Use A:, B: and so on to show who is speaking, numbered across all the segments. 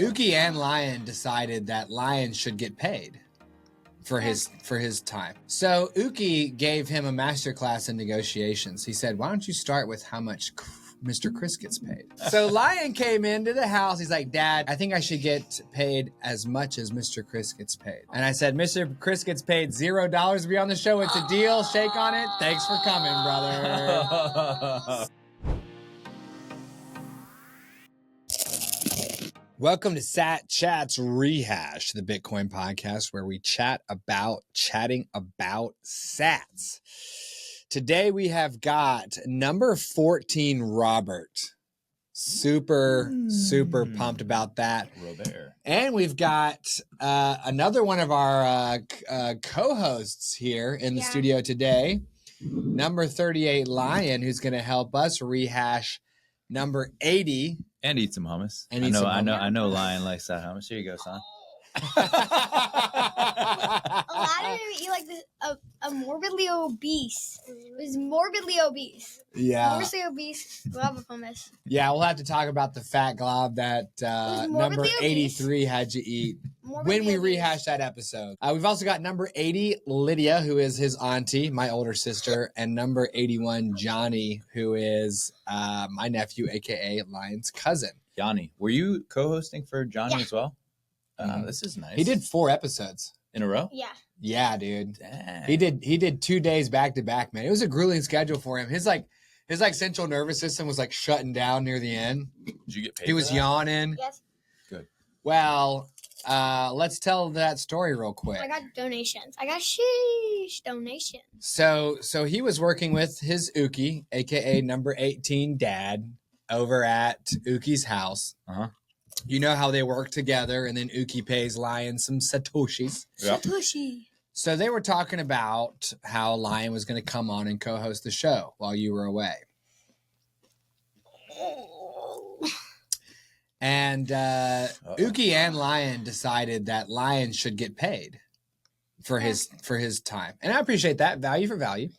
A: Uki and Lion decided that Lion should get paid for his time. So Uki gave him a masterclass in negotiations. He said, why don't you start with how much Mr. Chris gets paid? So Lion came into the house. He's like, Dad, I think I should get paid as much as Mr. Chris gets paid. And I said, Mr. Chris gets paid $0 to be on the show. It's a deal. Shake on it. Thanks for coming, brother. Welcome to Satchats Rehash, the Bitcoin podcast where we chatting about sats. Today we have got number 14, Robert. Super pumped about that.
B: Robert.
A: And we've got another one of our co-hosts here in the studio today, number 38, Lion, who's going to help us rehash number 80.
B: And eat some hummus.
A: And
B: I know Lion likes that hummus. Here you go, son.
C: Aladdin made me eat like this, a morbidly obese. It was morbidly obese.
A: Yeah.
C: Morbidly obese glob of hummus.
A: Yeah, we'll have to talk about the fat glob that number 83 had you eat when we rehash that episode. We've also got number 80, Lydia, who is his auntie, my older sister, and number 81, Jonny, who is my nephew, a.k.a. Lion's cousin.
B: Jonny, were you co-hosting for Jonny as well? This is nice.
A: He did 4 episodes.
B: In a row?
C: Yeah.
A: Yeah, dude.
B: Dang.
A: He did 2 days back to back, man. It was a grueling schedule for him. His central nervous system was like shutting down near the end.
B: Did you get paid?
A: He was yawning.
C: Yes.
B: Good.
A: Well, let's tell that story real quick.
C: I got donations. I got donations.
A: So he was working with his Uki, aka number 18 dad, over at Uki's house.
B: Uh-huh.
A: You know how they work together, and then Uki pays Lion some Satoshis.
B: Yep.
C: Satoshi.
A: So they were talking about how Lion was going to come on and co-host the show while you were away. And Uki and Lion decided that Lion should get paid for his time. And I appreciate that, value for value.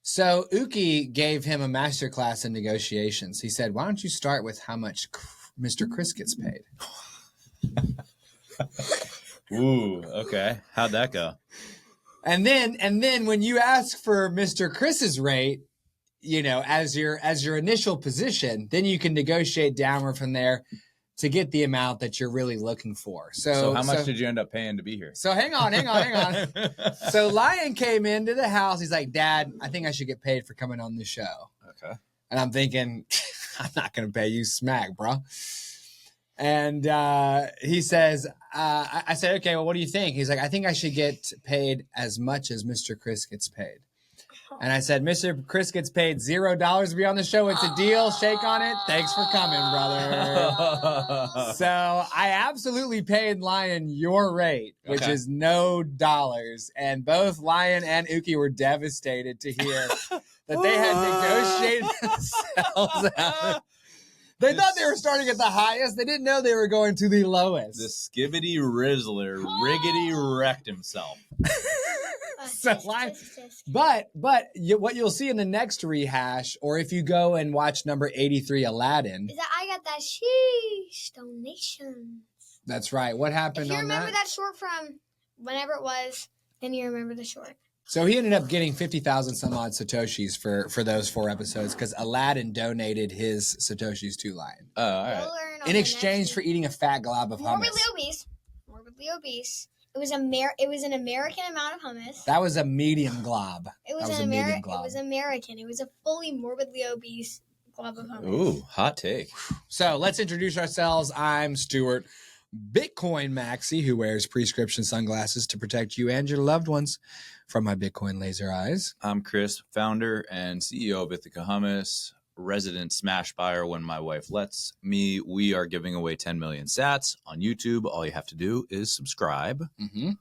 A: So Uki gave him a masterclass in negotiations. He said, why don't you start with how much Mr. Chris gets paid?
B: Ooh, okay. How'd that go?
A: And then when you ask for Mr. Chris's rate, you know, as your initial position, then you can negotiate downward from there to get the amount that you're really looking for. So
B: how much did you end up paying to be here?
A: So hang on. So Lion came into the house. He's like, Dad, I think I should get paid for coming on the show.
B: Okay.
A: And I'm thinking, I'm not going to pay you smack, bro. And he says, I said, okay, well, what do you think? He's like, I think I should get paid as much as Mr. Chris gets paid. And I said, Mr. Chris gets paid $0 to be on the show. It's a deal. Shake on it. Thanks for coming, brother. So I absolutely paid Lion your rate, which is no dollars. And both Lion and Uki were devastated to hear that they had negotiated themselves out. They thought they were starting at the highest. They didn't know they were going to the lowest.
B: The skibbity rizzler riggedy wrecked himself.
A: So but what you'll see in the next rehash, or if you go and watch number 83, Aladdin,
C: is that I got that donations.
A: That's right. What happened on that?
C: If you remember that short from whenever it was, then you remember the short.
A: So he ended up getting 50,000 some odd Satoshis for those 4 episodes because Aladdin donated his Satoshis to Lion.
B: Oh, all right.
A: In exchange for eating a fat glob of hummus.
C: Morbidly obese. It was an American amount of hummus.
A: That was a medium glob.
C: It was American. It was a fully morbidly obese glob of hummus.
B: Ooh, hot take.
A: So let's introduce ourselves. I'm Stuart, Bitcoin Maxi, who wears prescription sunglasses to protect you and your loved ones from my Bitcoin laser eyes.
B: I'm Chris, founder and CEO of Ithaca Hummus, resident smash buyer when my wife lets me. We are giving away 10 million sats on YouTube. All you have to do is subscribe.
A: Mm-hmm.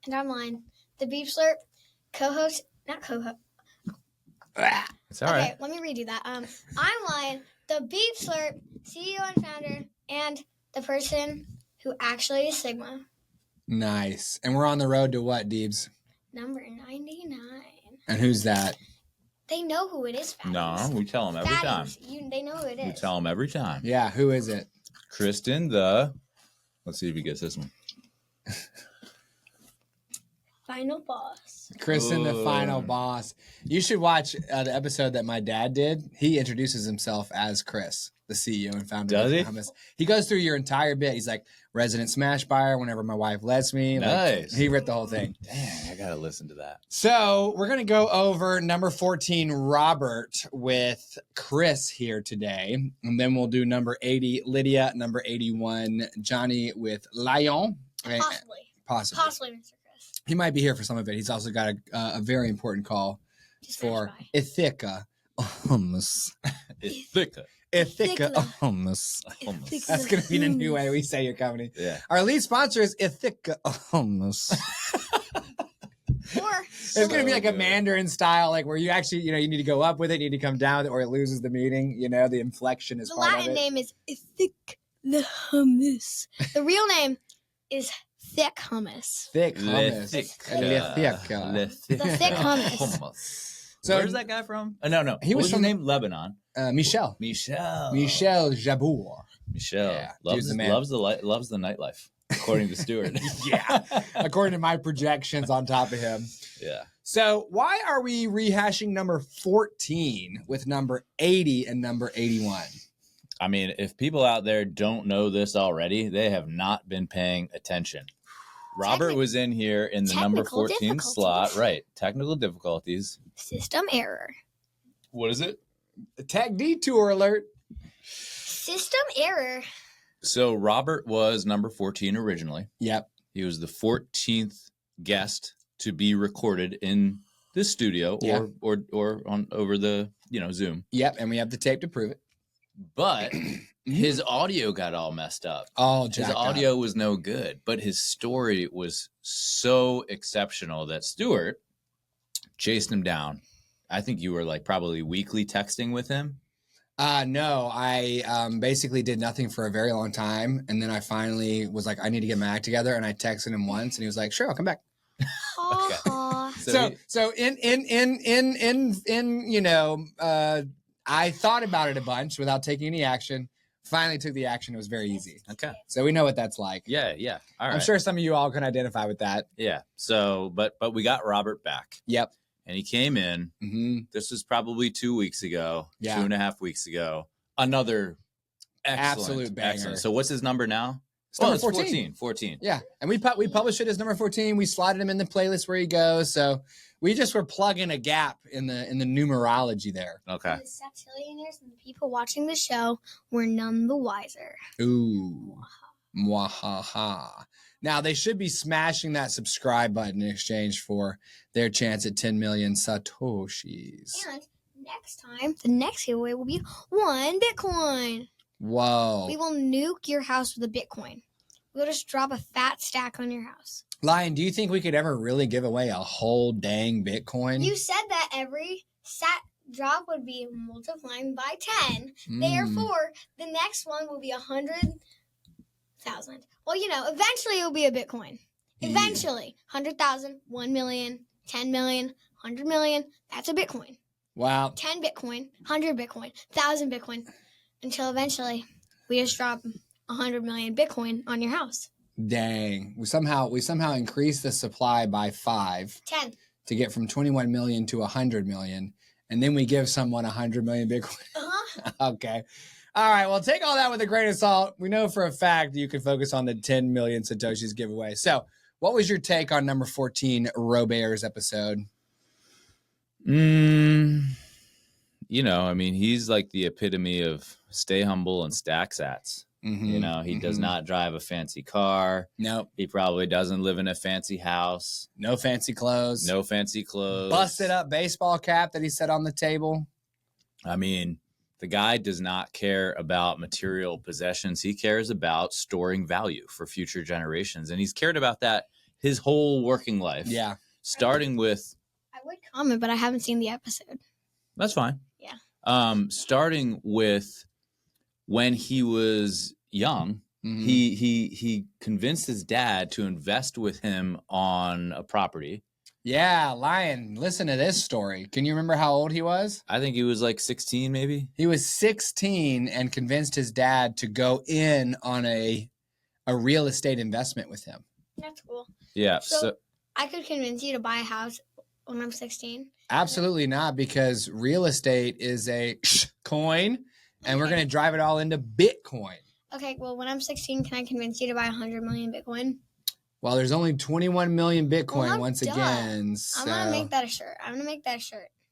C: And I'm Lion, the Beef Slurp co-host, not co-host.
B: It's all right.
C: Okay, let me redo that. I'm Lion, the Beef Slurp CEO and founder, and the person who actually is Sigma.
A: Nice. And we're on the road to what, Deebs?
C: Number 99.
A: And who's that?
C: They know who it is, fatties.
B: No, we tell them every time.
C: They know who it is.
B: We tell them every time.
A: Yeah, who is it?
B: Kristen, let's see if he gets this one.
C: Final boss.
A: Kristen, the
B: Ooh.
A: final boss. You should watch the episode that my dad did. He introduces himself as Chris, the CEO and founder.
B: Does
A: of
B: he?
A: Hummus. He goes through your entire bit. He's like, resident smash buyer whenever my wife lets me.
B: Nice.
A: Like, he ripped the whole thing.
B: Dang, I gotta listen to that.
A: So we're going to go over number 14, Robert, with Chris here today. And then we'll do number 80, Lydia, number 81, Jonny with Lion.
C: Possibly, Mr. Chris.
A: He might be here for some of it. He's also got a very important call for Ithaca hummus.
B: Ithaca.
A: Ithaca hummus. That's going to be the new way we say your company.
B: Yeah.
A: Our lead sponsor is Ithaca hummus. It's going to be like a Mandarin style, like where you actually, you need to go up with it, you need to come down with it, or it loses the meaning. The inflection is part of it.
C: The Latin name is Ithaca hummus. The real name is thick hummus.
A: Thick hummus. The
C: thick hummus.
A: So,
B: where's that guy from? No.
A: He was
B: from
A: from
B: Lebanon.
A: Michel.
B: Michel
A: Jabour.
B: Michel.
A: Yeah,
B: loves the nightlife, according to Stuart.
A: Yeah. According to my projections on top of him.
B: Yeah.
A: So why are we rehashing number 14 with number 80 and number 81?
B: I mean, if people out there don't know this already, they have not been paying attention. Robert was in here in the number 14 slot. Right. Technical difficulties.
C: System error.
B: What is it?
A: Tech detour alert.
C: System error.
B: So Robert was number 14 originally.
A: Yep.
B: He was the 14th guest to be recorded in this studio or on over the Zoom.
A: Yep, and we have the tape to prove it.
B: But his audio got all messed up. His audio was no good, but his story was so exceptional that Stuart chased him down. I think you were like probably weekly texting with him.
A: No, I basically did nothing for a very long time, and then I finally was like, I need to get my act together, and I texted him once, and he was like, "Sure, I'll come back."
B: Okay.
A: So I thought about it a bunch without taking any action. Finally took the action. It was very easy.
B: Okay.
A: So we know what that's like.
B: Yeah. All right.
A: I'm sure some of you all can identify with that.
B: Yeah. So, but we got Robert back.
A: Yep.
B: And he came in.
A: Mm-hmm.
B: This was probably 2 weeks ago.
A: Yeah.
B: 2.5 weeks ago. Another
A: absolute banger.
B: Excellent. So what's his number now?
A: It's 14.
B: 14.
A: Yeah. And we published it as number 14. We slotted him in the playlist where he goes. So we just were plugging a gap in the numerology there.
B: Okay.
C: The Satillionaires and the people watching the show were none the wiser.
A: Ooh. Mwahaha. Now, they should be smashing that subscribe button in exchange for their chance at 10 million Satoshis.
C: And next time, the next giveaway will be 1 Bitcoin.
A: Whoa.
C: We will nuke your house with a Bitcoin. We'll just drop a fat stack on your house.
A: Lion, do you think we could ever really give away a whole dang Bitcoin?
C: You said that every sat drop would be multiplying by 10. Therefore, the next one will be 100,000. Well, eventually it will be a Bitcoin. Eventually. 100,000, 1 million, 10 million, 100 million. That's a Bitcoin.
A: Wow.
C: 10 Bitcoin, 100 Bitcoin, 1,000 Bitcoin. Until eventually we just drop 100 million Bitcoin on your house.
A: Dang. We somehow increased the supply by 5.
C: 10.
A: To get from 21 million to 100 million. And then we give someone 100 million Bitcoin.
C: Uh-huh.
A: Okay. All right. Well, take all that with a grain of salt. We know for a fact you can focus on the 10 million Satoshis giveaway. So what was your take on number 14, Robert's episode?
B: He's like the epitome of stay humble and stack sats.
A: Mm-hmm.
B: He does not drive a fancy car.
A: Nope.
B: He probably doesn't live in a fancy house.
A: No fancy clothes. Busted up baseball cap that he set on the table.
B: I mean, the guy does not care about material possessions. He cares about storing value for future generations. And he's cared about that his whole working life.
A: Yeah.
B: Starting with...
C: I would comment, but I haven't seen the episode.
B: That's fine.
C: Yeah.
B: Starting with when he was young,
A: Mm-hmm.
B: he convinced his dad to invest with him on a property.
A: Yeah, Lion, listen to this story. Can you remember how old he was?
B: I think he was like 16, maybe.
A: He was 16 and convinced his dad to go in on a real estate investment with him.
C: That's cool.
B: Yeah.
C: So I could convince you to buy a house when I'm 16?
A: Absolutely not, because real estate is a coin, and we're going to drive it all into Bitcoin.
C: Okay, well, when I'm 16, can I convince you to buy 100 million Bitcoin?
A: Well, there's only 21 million Bitcoin once again.
C: So. I'm going to make that a shirt.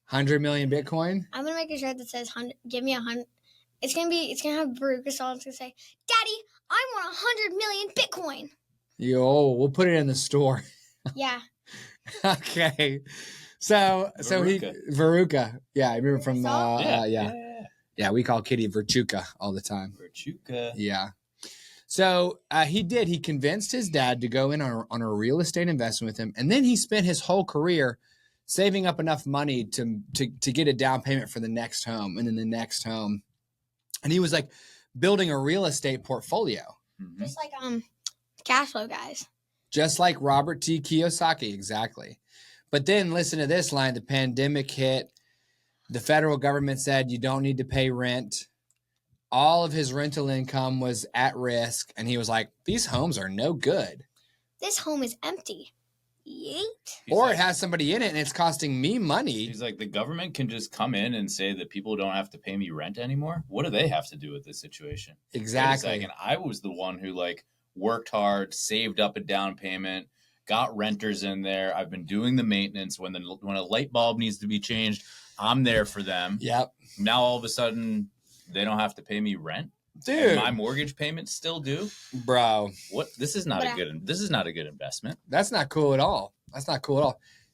A: 100 million Bitcoin?
C: I'm going to make a shirt that says, give me 100. It's going to have Baruch song. It's going to say, Daddy, I want 100 million Bitcoin.
A: Yo, we'll put it in the store.
C: Yeah.
A: Okay. So Veruca. Yeah, I remember from yeah, we call Kitty Verchuka all the time.
B: Verchuka.
A: Yeah. So he convinced his dad to go in on a real estate investment with him, and then he spent his whole career saving up enough money to get a down payment for the next home, and then the next home, and he was like building a real estate portfolio,
C: just like cash flow guys,
A: just like Robert T. Kiyosaki, exactly. But then listen to this line: the pandemic hit. The federal government said you don't need to pay rent. All of his rental income was at risk, and he was like, these homes are no good.
C: This home is empty. Yeet.
A: Or it has somebody in it, and it's costing me money.
B: He's like, the government can just come in and say that people don't have to pay me rent anymore? What do they have to do with this situation?
A: Exactly.
B: Wait a second. I was the one who worked hard, saved up a down payment, got renters in there. I've been doing the maintenance. When a light bulb needs to be changed, I'm there for them.
A: Yep.
B: Now all of a sudden they don't have to pay me rent?
A: Dude.
B: And my mortgage payments still do?
A: Bro.
B: What? This is not a good investment.
A: That's not cool at all.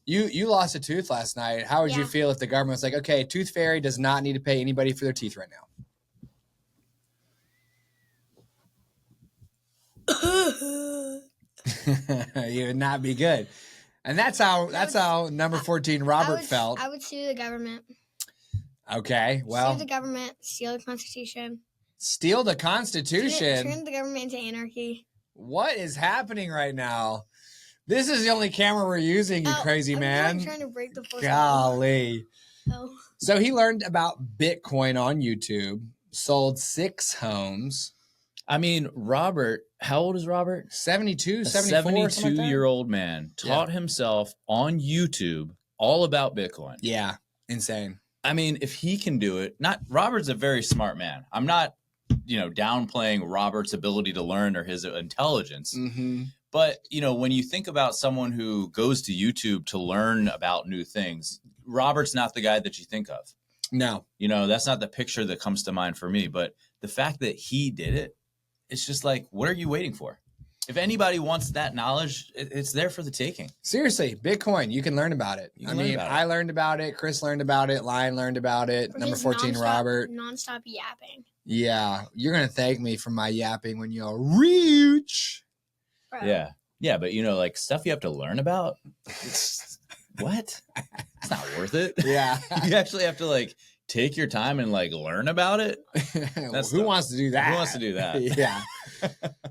A: You lost a tooth last night. How would you feel if the government was like, okay, Tooth Fairy does not need to pay anybody for their teeth right now? You would not be good. And that's how number 14 Robert felt.
C: I would sue the government.
A: Okay, well.
C: Sue the government, steal the Constitution.
A: Steal the Constitution?
C: Turn the government into anarchy.
A: What is happening right now? This is the only camera we're using, you crazy man.
C: I'm trying to break the fourth wall.
A: Golly.
C: Oh.
A: So he learned about Bitcoin on YouTube, sold 6 homes.
B: I mean, Robert, how old is Robert?
A: 72, 74,
B: 72-year-old man taught himself on YouTube all about Bitcoin.
A: Yeah, insane.
B: I mean, if he can do it, Robert's a very smart man. I'm not, downplaying Robert's ability to learn or his intelligence.
A: Mm-hmm.
B: But, when you think about someone who goes to YouTube to learn about new things, Robert's not the guy that you think of.
A: No.
B: That's not the picture that comes to mind for me. But the fact that he did it, it's just like, what are you waiting for? If anybody wants that knowledge, it's there for the taking.
A: Seriously, Bitcoin, you can learn about it. I learned about it. Chris learned about it. Lion learned about it.
C: For
A: number 14, Robert.
C: Non-stop yapping.
A: Yeah, you're going to thank me for my yapping when you're rich.
C: Bro.
B: Yeah. Yeah, but stuff you have to learn about. What? It's not worth it.
A: Yeah.
B: You actually have to take your time and learn about it.
A: Who wants to do that?
B: Who wants to do that?
A: Yeah.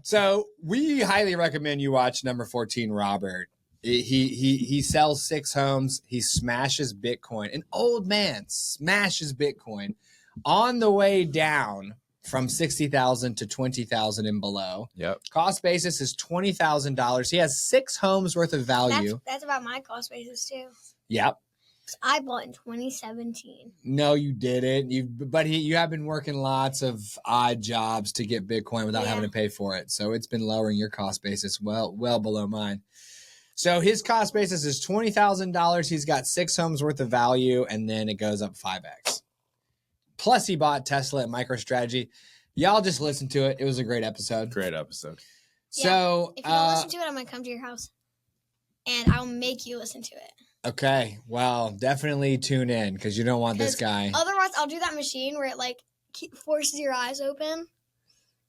A: So we highly recommend you watch number 14, Robert. He sells 6 homes. He smashes Bitcoin. An old man smashes Bitcoin on the way down from 60,000 to 20,000 and below.
B: Yep.
A: Cost basis is $20,000. He has 6 homes worth of value.
C: That's about my cost basis too.
A: Yep.
C: I bought in 2017.
A: No, you didn't. You have been working lots of odd jobs to get Bitcoin without having to pay for it. So it's been lowering your cost basis well below mine. So his cost basis is $20,000. He's got 6 homes worth of value, and then it goes up 5x. Plus, he bought Tesla at MicroStrategy. Y'all just listen to it. It was a great episode.
B: Great episode.
A: So
C: if you don't listen to it, I'm gonna come to your house, and I'll make you listen to it.
A: Okay, well, definitely tune in because you don't want this guy.
C: Otherwise, I'll do that machine where it forces your eyes open,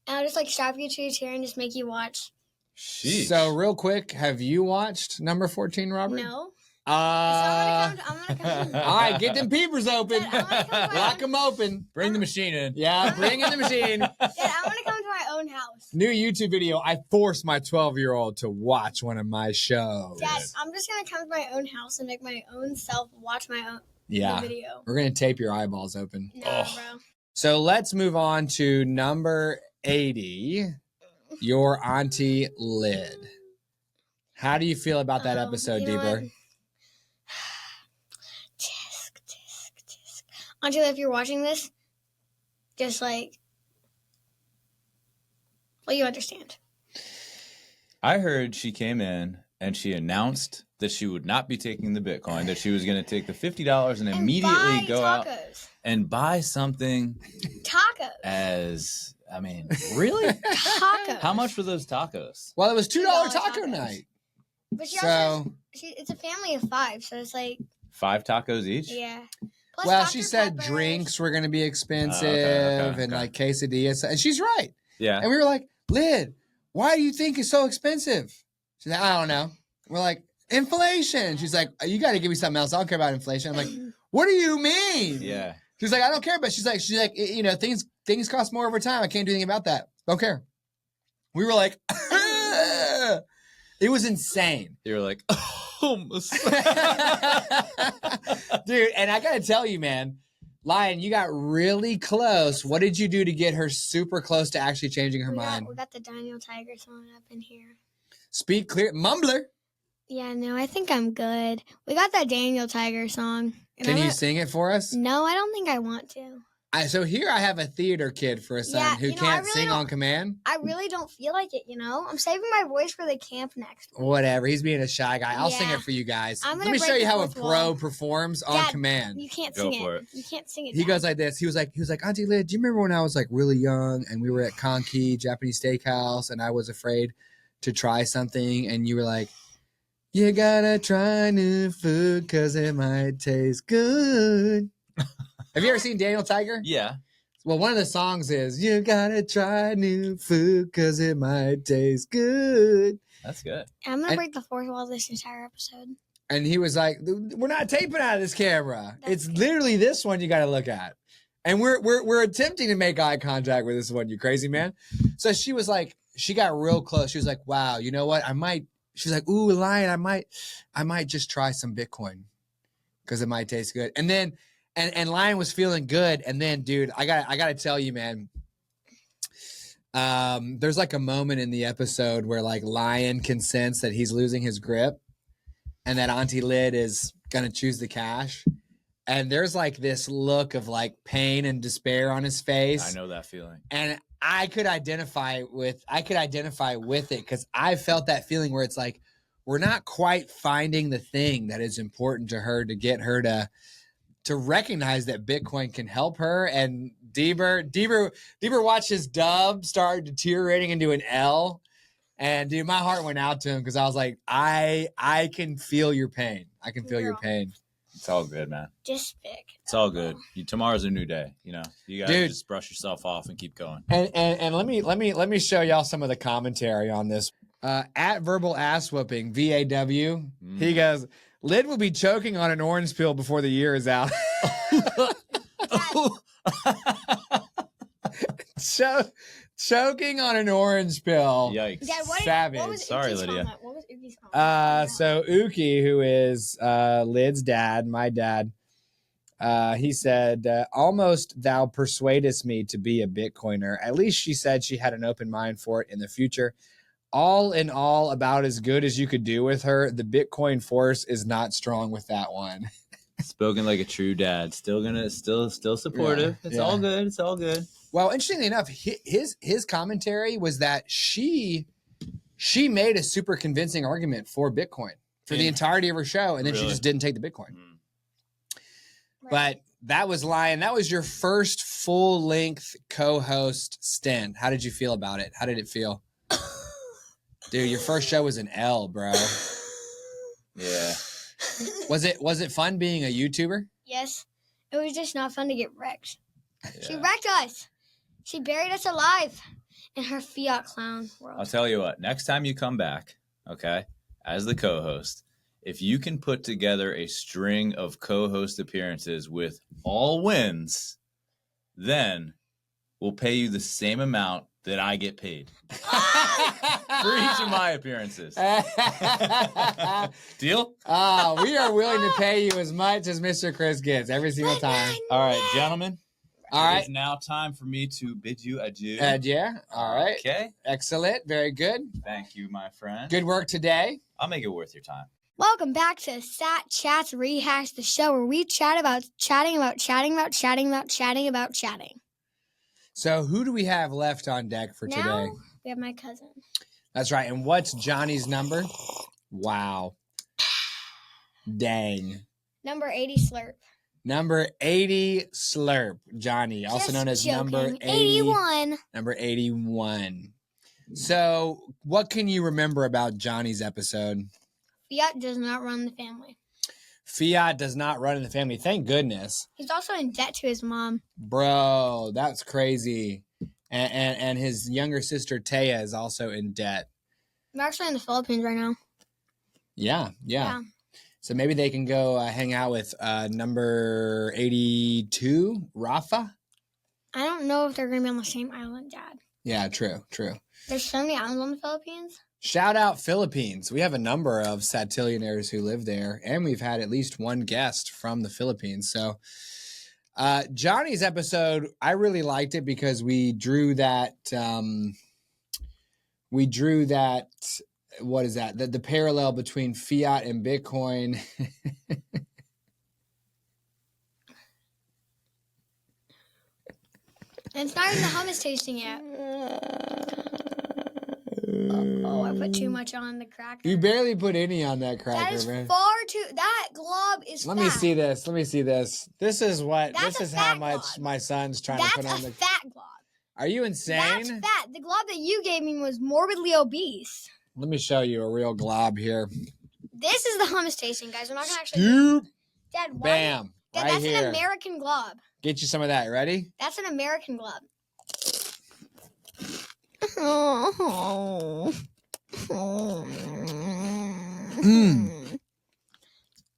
C: and I'll just strap you to your chair and just make you watch.
B: Sheesh.
A: So real quick, have you watched number 14, Robert?
C: No.
A: So I'm
C: gonna come.
A: All right, get them peepers open. Lock them open.
B: Bring the machine in.
A: Yeah, bring in the machine.
C: Dad, I'm gonna come to my own house.
A: New YouTube video. I forced my 12-year-old to watch one of my shows.
C: Dad, I'm just going to come to my own house and make my own self watch my own video.
A: We're going to tape your eyeballs open.
C: No, bro.
A: So let's move on to number 80, your Auntie Lyd. How do you feel about that episode, Deeper?
C: Auntie Lyd, if you're watching this, just like, well, you understand.
B: I heard she came in and she announced that she would not be taking the Bitcoin, that she was going to take the $50 and immediately go out and buy something.
C: Tacos.
B: Really?
C: Tacos.
B: How much were those tacos?
A: Well, it was $2 taco night.
C: But it's a family of 5, so it's like
B: 5 tacos each?
C: Yeah.
A: Plus well, she said drinks were going to be expensive and like quesadillas. And she's right.
B: Yeah.
A: And we were like, Lyd, why do you think it's so expensive? She's like, I don't know. We're like, inflation. She's like, you got to give me something else. I don't care about inflation. I'm like, what do you mean?
B: Yeah.
A: She's like, I don't care. But she's like, you know, things cost more over time. I can't do anything about that. Don't care. We were like, it was insane.
B: You were like,
A: dude, and I gotta tell you, man, Lion, you got really close. What did you do to get her super close to actually changing her mind?
C: We got the Daniel Tiger song up in here.
A: Speak clear. Mumbler.
C: Yeah, no, I think I'm good. We got that Daniel Tiger song.
A: Can you sing it for us?
C: No, I don't think I want to.
A: So here I have a theater kid for a son who can't sing on command.
C: I really don't feel like it, you know? I'm saving my voice for the camp next week.
A: Whatever. He's being a shy guy. I'll sing it for you guys. Let me show you how a pro performs on command.
C: You can't sing it. You can't sing it.
A: He goes like this. He was like, Auntie Lyd, do you remember when I was like really young and we were at Conky Japanese Steakhouse and I was afraid to try something and you were like, you gotta try new food because it might taste good. Have you ever seen Daniel Tiger?
B: Yeah.
A: Well, one of the songs is, you gotta try new food because it might taste good.
B: That's good.
C: I'm going to break the fourth wall this entire episode.
A: And he was like, we're not taping out of this camera. It's literally this one you got to look at. And we're attempting to make eye contact with this one, you crazy man. So she was like, she got real close. She was like, wow, you know what? She's like, ooh, Lion, I might just try some Bitcoin because it might taste good. And then, and Lion was feeling good. And then, dude, I gotta tell you, man, there's like a moment in the episode where like Lion can sense that he's losing his grip and that Auntie Lyd is going to choose the cash. And there's like this look of like pain and despair on his face.
B: I know that feeling.
A: And I could identify with it because I felt that feeling where it's like, we're not quite finding the thing that is important to her to get her to recognize that Bitcoin can help her. And Deeber watched his dub start deteriorating into an L. And dude, my heart went out to him because I was like, I can feel your pain. I can feel your pain.
B: It's all good, man.
C: Just pick.
B: It's all good. Tomorrow's a new day. You know, you gotta just brush yourself off and keep going.
A: And let me show y'all some of the commentary on this. At verbal ass whooping, VAW. He goes, Lyd will be choking on an orange peel before the year is out. Choking on an orange pill.
B: Yikes.
C: Dad,
A: savage.
B: Sorry, Lydia.
C: What was Uki's comment?
A: So Uki, who is Lyd's dad, my dad, he said, almost thou persuadest me to be a Bitcoiner. At least she said she had an open mind for it in the future. All in all, about as good as you could do with her. The Bitcoin force is not strong with that one.
B: Spoken like a true dad. Still supportive. It's all good. It's all good.
A: Well, interestingly enough, his commentary was that she made a super convincing argument for Bitcoin for the entirety of her show, and then she just didn't take the Bitcoin. But that was Lion. That was your first full-length co-host stint. How did you feel about it? How did it feel? Dude, your first show was an L, bro.
B: Yeah.
A: Was it fun being a YouTuber?
C: Yes. It was just not fun to get wrecked. Yeah. She wrecked us. She buried us alive in her fiat clown world.
B: I'll tell you what. Next time you come back, okay, as the co-host, if you can put together a string of co-host appearances with all wins, then we'll pay you the same amount that I get paid for each of my appearances. Deal?
A: We are willing to pay you as much as Mr. Chris gets every single time.
B: All right, gentlemen.
A: All right.
B: It is now time for me to bid you adieu.
A: Yeah. All right.
B: Okay.
A: Excellent. Very good.
B: Thank you, my friend.
A: Good work today.
B: I'll make it worth your time.
C: Welcome back to Satchats Rehash, the show where we chat about chatting.
A: So who do we have left on deck for
C: now,
A: today?
C: We have my cousin.
A: That's right. And what's Johnny's number? Wow. Dang.
C: Number 80 Slurp.
A: Number 80 Slurp. Johnny, also known as number
C: 81.
A: Number 81. So what can you remember about Johnny's episode?
C: Fiat does not run the family.
A: Fiat does not run in the family. Thank goodness.
C: He's also in debt to his mom.
A: Bro, that's crazy. And his younger sister Taya is also in debt.
C: We're actually in the Philippines right now.
A: Yeah. So maybe they can go hang out with number 82, Rafa.
C: I don't know if they're going to be on the same island, Dad.
A: Yeah, true.
C: There's so many islands on the Philippines.
A: Shout out Philippines. We have a number of satillionaires who live there, and we've had at least one guest from the Philippines. So Johnny's episode, I really liked it because we drew that, what is that? The parallel between fiat and Bitcoin.
C: And it's not even the hummus tasting yet. I put too much on the cracker.
A: You barely put any on that cracker,
C: that is
A: man.
C: far too. That glob is.
A: Let
C: fat.
A: me see this. This is what.
C: That's
A: this is
C: a
A: how
C: fat
A: much
C: glob.
A: my son's trying
C: That's
A: to put on the.
C: That's a fat glob.
A: Are you insane?
C: That's fat. The glob that you gave me was morbidly obese.
A: Let me show you a real glob here.
C: This is the hummus tasting, guys. We're not gonna actually.
A: Scoop.
C: Dad, why?
A: Bam.
C: Dad,
A: right
C: that's
A: here.
C: an American glob.
A: Get you some of that. Ready?
C: That's an American glob. Oh.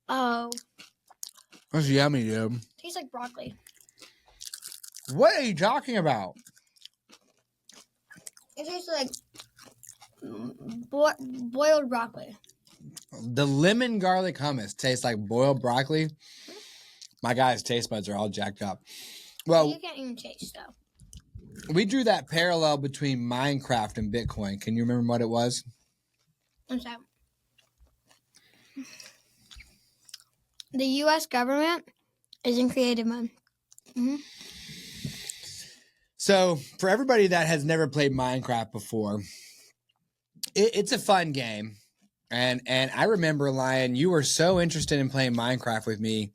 C: Oh.
A: That's yummy, dude.
C: Tastes like broccoli.
A: What are you talking about?
C: It tastes like boiled broccoli.
A: The lemon garlic hummus tastes like boiled broccoli. My guy's taste buds are all jacked up. Well,
C: you can't even taste though.
A: We drew that parallel between Minecraft and Bitcoin. Can you remember what it was?
C: What's that? The U.S. government is in creative mode. Mm-hmm.
A: So, for everybody that has never played Minecraft before, it's a fun game. And I remember, Lion, you were so interested in playing Minecraft with me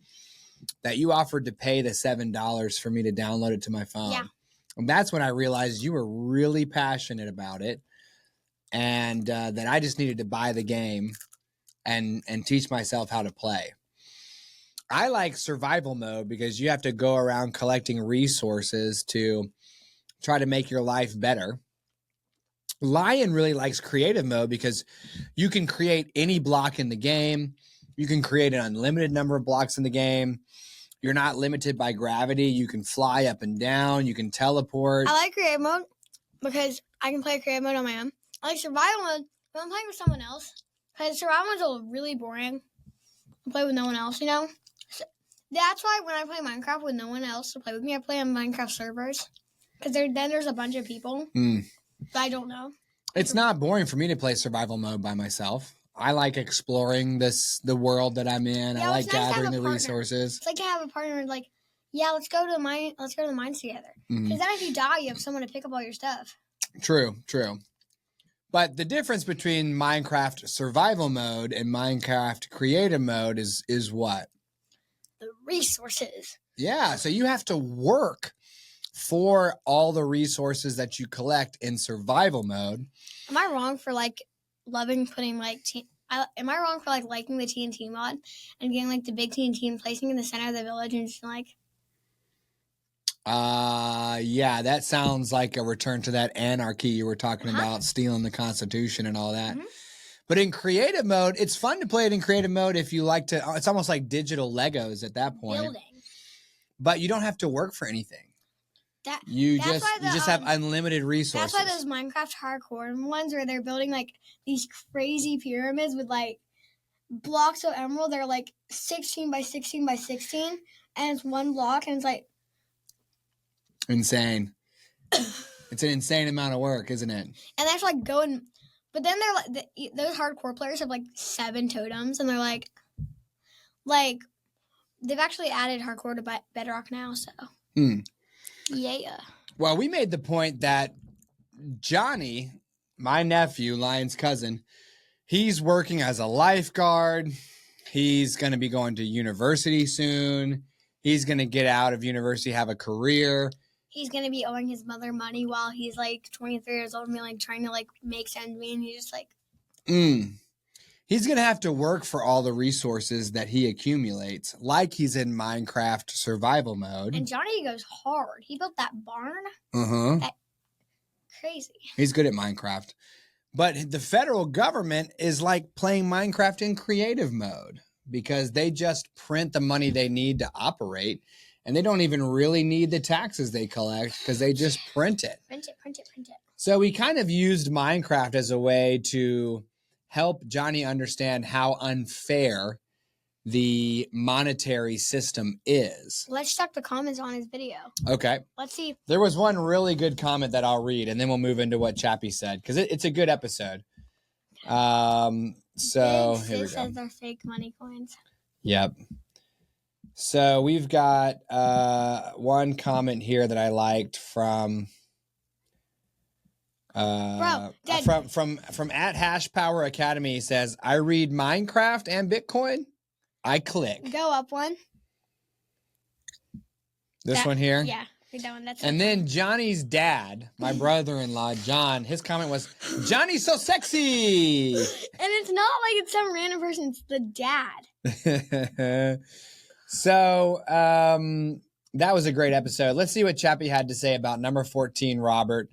A: that you offered to pay the $7 for me to download it to my phone.
C: Yeah.
A: And that's when I realized you were really passionate about it, and that I just needed to buy the game and teach myself how to play. I like survival mode because you have to go around collecting resources to try to make your life better. Lion really likes creative mode because you can create any block in the game. You can create an unlimited number of blocks in the game. You're not limited by gravity. You can fly up and down. You can teleport.
C: I like creative mode because I can play creative mode on my own. I like survival mode when I'm playing with someone else because survival mode's really boring. I play with no one else, you know? So that's why when I play Minecraft with no one else to play with me, I play on Minecraft servers because then there's a bunch of people that I don't know.
A: It's not boring for me to play survival mode by myself. I like exploring the world that I'm in.
C: Yeah,
A: I like
C: it's nice to
A: gathering
C: have a
A: the
C: partner.
A: resources.
C: It's like to have a partner like, yeah, let's go to the mines together. Because then if you die, you have someone to pick up all your stuff.
A: True. But the difference between Minecraft survival mode and Minecraft creative mode is what?
C: The resources.
A: Yeah, so you have to work for all the resources that you collect in survival mode.
C: Am I wrong for loving putting am I wrong for liking the TNT mod and getting the big TNT and placing it in the center of the village and just
A: yeah, that sounds like a return to that anarchy you were talking about, stealing the Constitution and all that. But in creative mode, it's fun to play it in creative mode if you like to. It's almost like digital Legos at that point.
C: building?
A: But you don't have to work for anything. You just have unlimited resources.
C: That's why those Minecraft hardcore ones where they're building like these crazy pyramids with like blocks of emerald. They're like 16 by 16 by 16, and it's one block, and it's like
A: insane. It's an insane amount of work, isn't it?
C: And they have to like go and, but then they're like those hardcore players have like 7 totems, and they're like they've actually added hardcore to Bedrock now, so yeah.
A: Well, we made the point that Jonny, my nephew, Lion's cousin, he's working as a lifeguard. He's going to be going to university soon. He's going to get out of university, have a career.
C: He's going to be owing his mother money while he's like 23 years old and like trying to like make ends meet, and he's just like
A: He's going to have to work for all the resources that he accumulates, like he's in Minecraft survival mode.
C: And Jonny goes hard. He built that barn. Crazy.
A: He's good at Minecraft. But the federal government is like playing Minecraft in creative mode because they just print the money they need to operate, and they don't even really need the taxes they collect because they just print it.
C: Print it.
A: So we kind of used Minecraft as a way to help Jonny understand how unfair the monetary system is.
C: Let's check the comments on his video.
A: Okay.
C: Let's see.
A: There was one really good comment that I'll read, and then we'll move into what Chappie said, because it's a good episode. So here we go.
C: Says they're fake money coins.
A: Yep. So we've got one comment here that I liked from from at Hash Power Academy. Says, I read Minecraft and Bitcoin. I click.
C: Go up one.
A: This one here?
C: Yeah, read that one. That's
A: and then Johnny's dad, my brother-in-law, John, his comment was, Johnny's so sexy.
C: And it's not like it's some random person. It's the dad.
A: So that was a great episode. Let's see what Chappie had to say about number 14, Robert,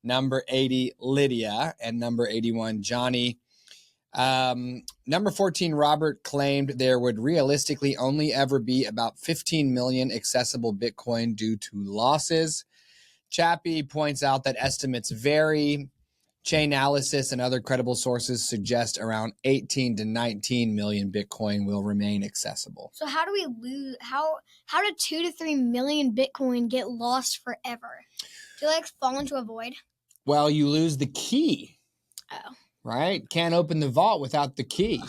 A: number 80, Lydia, and number 81, Jonny. Number 14, Robert claimed there would realistically only ever be about 15 million accessible Bitcoin due to losses. Chappie points out that estimates vary. Chainalysis and other credible sources suggest around 18 to 19 million Bitcoin will remain accessible.
C: So how do we lose? How did 2 to 3 million Bitcoin get lost forever? Do they like fall into a void?
A: Well, you lose the key.
C: Oh.
A: Right? Can't open the vault without the key.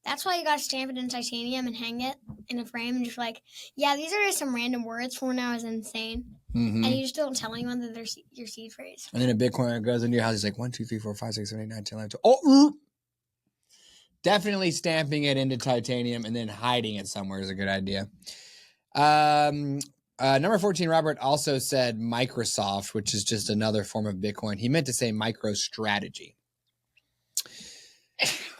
C: That's why you gotta stamp it in titanium and hang it in a frame and just like, yeah, these are just some random words for now is insane. And you just don't tell anyone that they're your seed phrase.
A: And then a Bitcoiner goes into your house, he's like 1, 2, 3, 4, 5, 6, 7, 8, 9, 10, 11, 12. Oh, definitely stamping it into titanium and then hiding it somewhere is a good idea. Number 14, Robert also said Microsoft, which is just another form of Bitcoin. He meant to say MicroStrategy.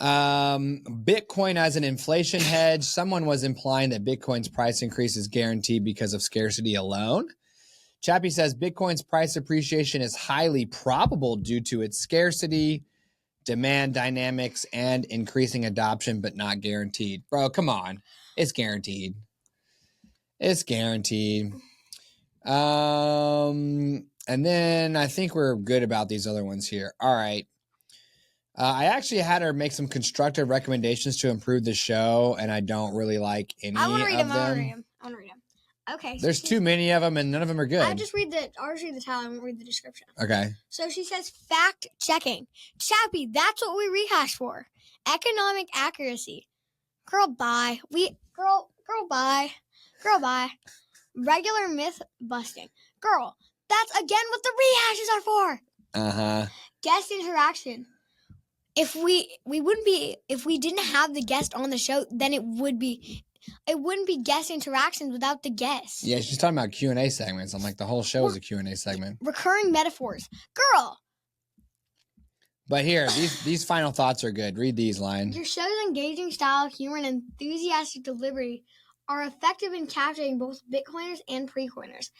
A: Bitcoin as an inflation hedge. Someone was implying that Bitcoin's price increase is guaranteed because of scarcity alone. Chappie says Bitcoin's price appreciation is highly probable due to its scarcity, demand dynamics, and increasing adoption, but not guaranteed. Bro, come on. It's guaranteed. It's guaranteed. And then I think we're good about these other ones here. All right. I actually had her make some constructive recommendations to improve the show, and I don't really like any of them.
C: I want to read them. Okay.
A: There's too many of them, and none of them are good.
C: I'll just read the title. I won't read the description.
A: Okay.
C: So she says, fact checking. Chappie, that's what we rehash for. Economic accuracy. Girl, bye. Girl, bye. Girl, bye. Regular myth busting. Girl, that's again what the rehashes are for. Uh-huh. Guest interaction. If we didn't have the guest on the show, then it wouldn't be guest interactions without the guests.
A: Yeah, she's talking about Q&A segments. I'm like, the whole show is a Q&A segment.
C: Recurring metaphors. Girl.
A: But here, these final thoughts are good. Read these lines.
C: Your show's engaging style, humor, and enthusiastic delivery are effective in capturing both Bitcoiners and pre-coiners.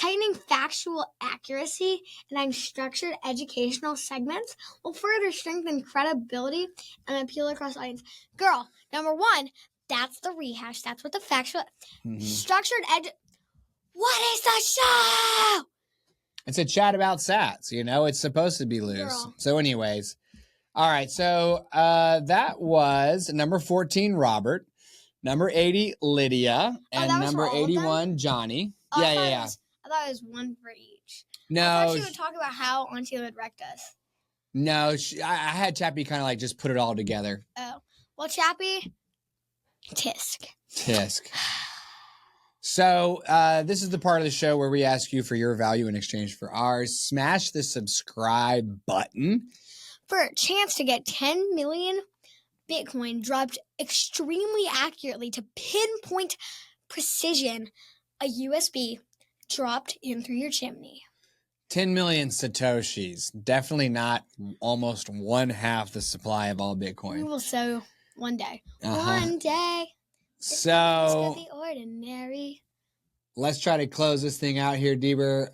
C: Tightening factual accuracy and adding structured educational segments will further strengthen credibility and appeal across audience. Girl, number 1, that's the rehash. That's what the factual structured What is the show?
A: It's a chat about sats. It's supposed to be loose.
C: Girl.
A: So anyways, all right. So that was number 14, Robert. Number 80, Lydia. And number 81, Jonny.
C: Oh,
A: Yeah.
C: I thought it was one for each.
A: No.
C: I thought she would talk about how Auntie would wrecked us.
A: No, I had Chappie kind of like just put it all together.
C: Oh. Well, Chappie, tisk.
A: So this is the part of the show where we ask you for your value in exchange for ours. Smash the subscribe button.
C: For a chance to get 10 million Bitcoin dropped extremely accurately to pinpoint precision, a USB dropped in through your chimney.
A: 10 million Satoshis. Definitely not almost one half the supply of all Bitcoin.
C: We will sow one day. One day.
A: So,
C: the ordinary.
A: Let's try to close this thing out here, Deber.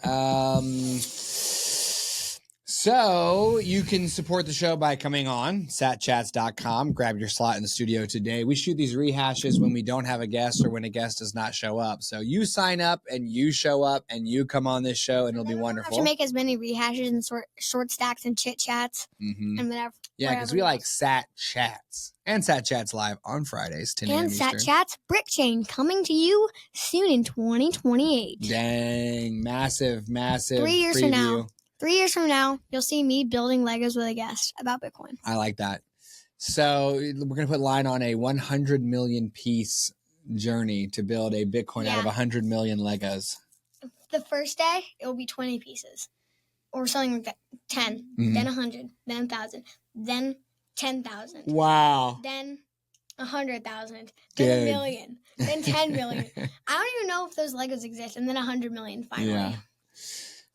A: So you can support the show by coming on satchats.com. Grab your slot in the studio today. We shoot these rehashes when we don't have a guest or when a guest does not show up. So you sign up and you show up and you come on this show and it'll be wonderful.
C: We have to make as many rehashes and short stacks and chit chats and whatever.
A: Yeah, because we like Sat Chats and Sat Chats live on Fridays, 10 a.m.
C: And
A: Eastern.
C: Sat Chats Brick Chain coming to you soon in 2028.
A: Dang, massive
C: 3 years
A: preview.
C: from now. 3 years from now, you'll see me building Legos with a guest about Bitcoin.
A: I like that. So we're going to put line on a 100 million piece journey to build a Bitcoin out of 100 million Legos.
C: The first day, it will be 20 pieces or something like that. 10, then 100, then 1,000, then 10,000.
A: Wow.
C: Then 100,000, then a million, then 10 million. I don't even know if those Legos exist, and then 100 million finally.
A: Yeah.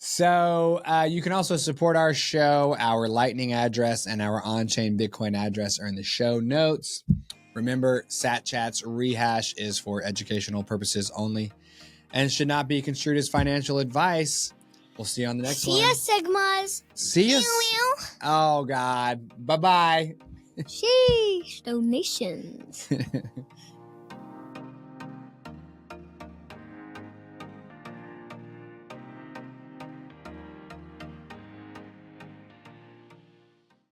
A: So you can also support our show. Our Lightning address and our on-chain Bitcoin address are in the show notes. Remember, SatChat's rehash is for educational purposes only and should not be construed as financial advice. We'll see you on the next one.
C: See ya, Sigmas.
A: See ya. Oh, God. Bye-bye.
C: Sheesh. Donations.